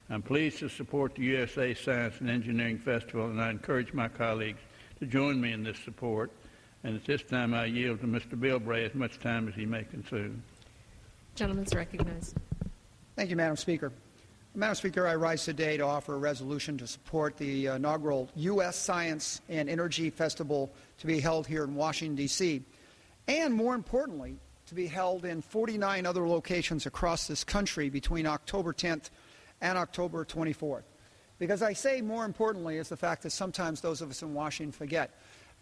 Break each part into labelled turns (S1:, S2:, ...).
S1: I'm pleased to support the USA Science and Engineering Festival, and I encourage my colleagues to join me in this support. And at this time, I yield to Mr. Bilbray as much time as he may consume.
S2: Gentleman's recognized.
S3: Thank you, Madam Speaker. Madam Speaker, I rise today to offer a resolution to support the inaugural U.S. Science and Energy Festival to be held here in Washington, D.C., and more importantly, to be held in 49 other locations across this country between October 10th and October 24th. Because I say more importantly is the fact that sometimes those of us in Washington forget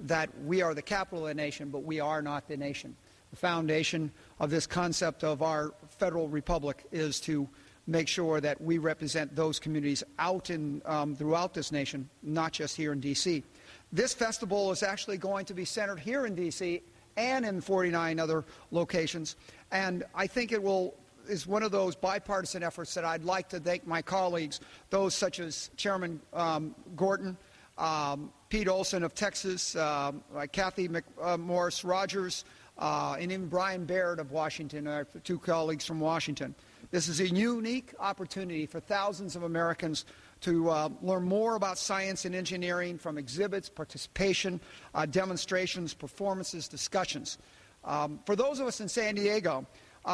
S3: that we are the capital of the nation, but we are not the nation. The foundation of this concept of our federal republic is to make sure that we represent those communities out in throughout this nation, not just here in D.C. This festival is actually going to be centered here in D.C. and in 49 other locations, and I think it is one of those bipartisan efforts that I'd like to thank my colleagues, those such as Chairman Gorton, Pete Olson of Texas, Kathy Morris Rogers, and even Brian Baird of Washington, our two colleagues from Washington. This is a unique opportunity for thousands of Americans to learn more about science and engineering from exhibits, participation, demonstrations, performances, discussions. For those of us in San Diego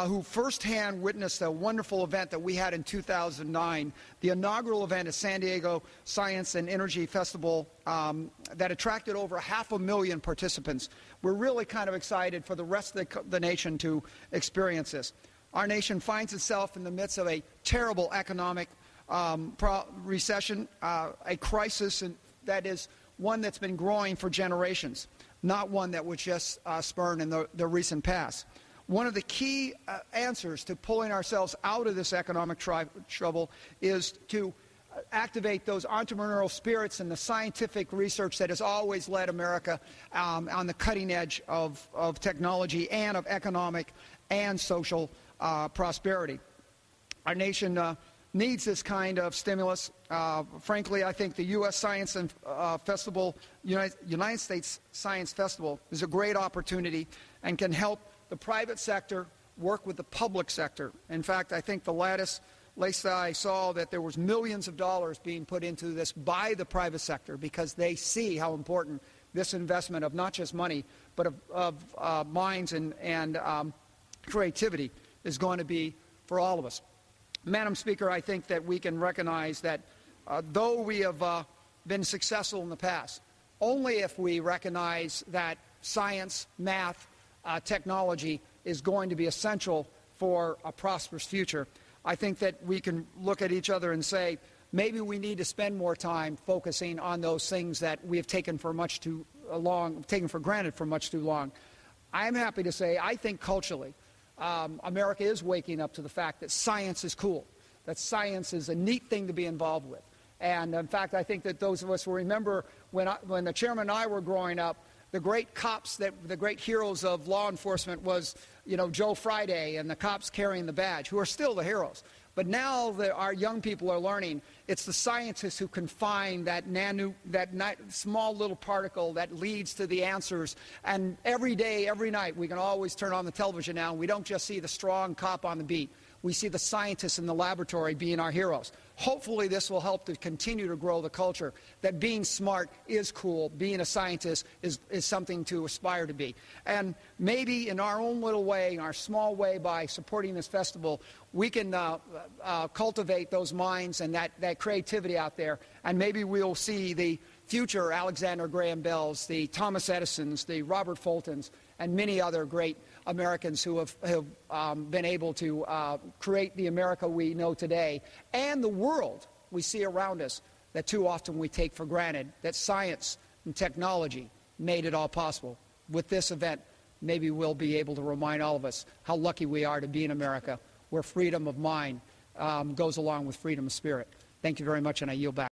S3: who firsthand witnessed a wonderful event that we had in 2009, the inaugural event at San Diego Science and Energy Festival that attracted over 500,000 participants. We're really kind of excited for the rest of the nation to experience this. Our nation finds itself in the midst of a terrible economic recession, a crisis that is one that's been growing for generations, not one that was just spurned in the recent past. One of the key answers to pulling ourselves out of this economic trouble is to activate those entrepreneurial spirits and the scientific research that has always led America on the cutting edge of technology and of economic and social prosperity. Our nation needs this kind of stimulus. Frankly, I think the U.S. Science and Festival, United States Science Festival, is a great opportunity and can help the private sector work with the public sector. In fact, I think the latest I saw that there was millions of dollars being put into this by the private sector because they see how important this investment of not just money but of minds and creativity is going to be for all of us. Madam Speaker, I think that we can recognize that though we have been successful in the past, only if we recognize that science, math, technology is going to be essential for a prosperous future. I think that we can look at each other and say, maybe we need to spend more time focusing on those things that we have taken for granted for much too long. I'm happy to say, I think culturally, America is waking up to the fact that science is cool, that science is a neat thing to be involved with. And in fact, I think that those of us will remember when the chairman and I were growing up, the great cops, the great heroes of law enforcement was, Joe Friday and the cops carrying the badge, who are still the heroes. But now that our young people are learning, it's the scientists who can find that small little particle that leads to the answers. And every day, every night, we can always turn on the television now, and we don't just see the strong cop on the beat. We see the scientists in the laboratory being our heroes. Hopefully this will help to continue to grow the culture that being smart is cool, being a scientist is something to aspire to be. And maybe in our own little way, in our small way, by supporting this festival, we can cultivate those minds and that creativity out there, and maybe we'll see the future Alexander Graham Bells, the Thomas Edisons, the Robert Fultons, and many other great Americans who have been able to create the America we know today and the world we see around us that too often we take for granted, that science and technology made it all possible. With this event, maybe we'll be able to remind all of us how lucky we are to be in America, where freedom of mind goes along with freedom of spirit. Thank you very much, and I yield back.